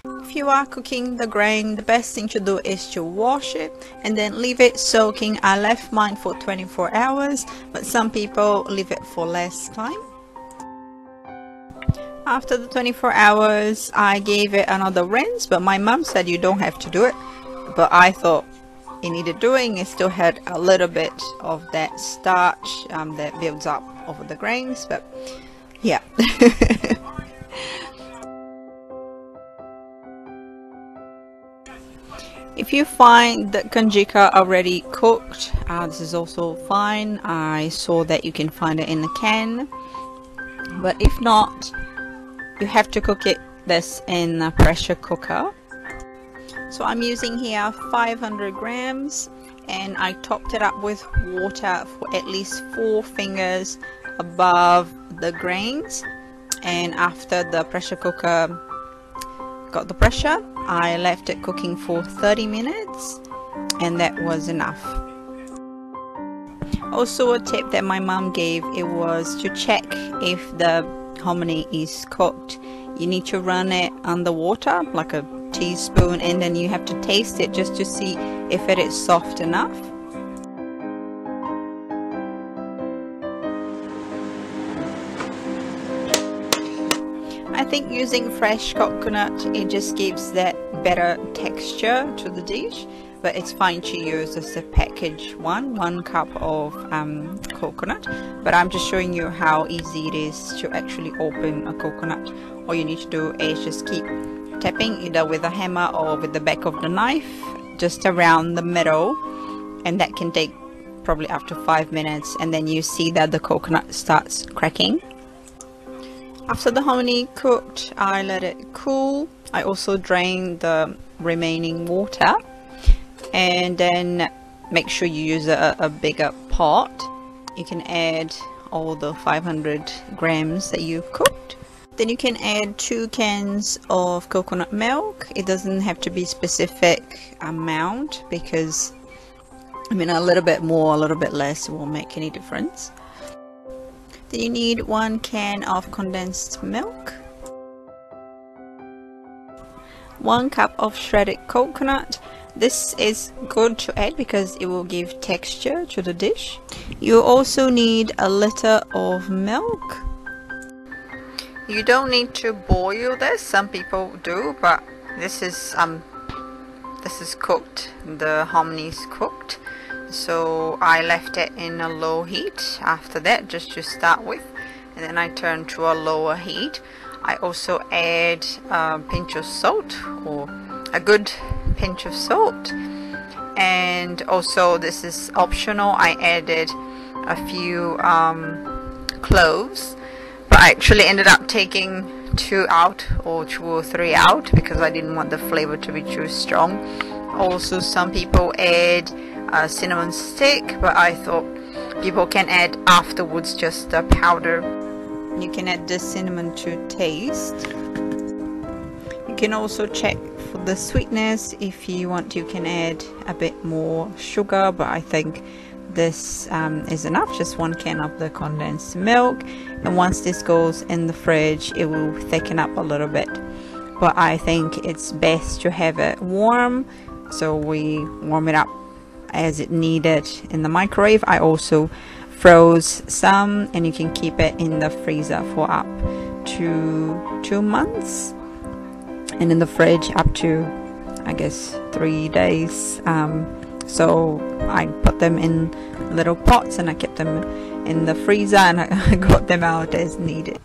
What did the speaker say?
If you are cooking the grain, the best thing to do is to wash it and then leave it soaking. I left mine for 24 hours, but some people leave it for less time. After the 24 hours, I gave it another rinse, but my mom said you don't have to do it. But I thought it needed doing. It still had a little bit of that starch that builds up over the grains, but yeah. If you find the canjica already cooked, this is also fine. I saw that you can find it in a can, but if not, you have to cook this in a pressure cooker. So I'm using here 500 grams, and I topped it up with water for at least 4 fingers above the grains. And after the pressure cooker got the pressure, I left it cooking for 30 minutes, and that was enough. Also, a tip that my mom gave, it was to check if the hominy is cooked. You need to run it under water like a teaspoon, and then you have to taste it just to see if it is soft enough. I think using fresh coconut, it just gives that better texture to the dish, but it's fine to use as a packaged one cup of coconut. But I'm just showing you how easy it is to actually open a coconut. All you need to do is just keep tapping either with a hammer or with the back of the knife just around the middle, and that can take probably up to 5 minutes, and then you see that the coconut starts cracking. After the hominy cooked, I let it cool. I also drained the remaining water, and then make sure you use a bigger pot. You can add all the 500 grams that you've cooked. Then you can add 2 cans of coconut milk. It doesn't have to be specific amount, because I mean, a little bit more, a little bit less won't make any difference. Then you need 1 can of condensed milk, 1 cup of shredded coconut. This is good to add because it will give texture to the dish. You also need 1 liter of milk. You don't need to boil this. Some people do, but this is cooked. The hominy is cooked. So I left it in a low heat after that, just to start with, and then I turned to a lower heat. I also add a pinch of salt, or a good pinch of salt, and also, this is optional, I added a few cloves, but I actually ended up taking 2 out, or 2 or 3 out, because I didn't want the flavor to be too strong. Also, some people add a cinnamon stick, but I thought people can add afterwards just the powder. You can add the cinnamon to taste. You can also check for the sweetness. If you want, you can add a bit more sugar, but I think this is enough. Just 1 can of the condensed milk, and once this goes in the fridge, it will thicken up a little bit. But I think it's best to have it warm, so we warm it up as it needed in the microwave. I also froze some, and you can keep it in the freezer for up to 2 months, and in the fridge up to, I guess, 3 days. So I put them in little pots, and I kept them in the freezer, and I got them out as needed.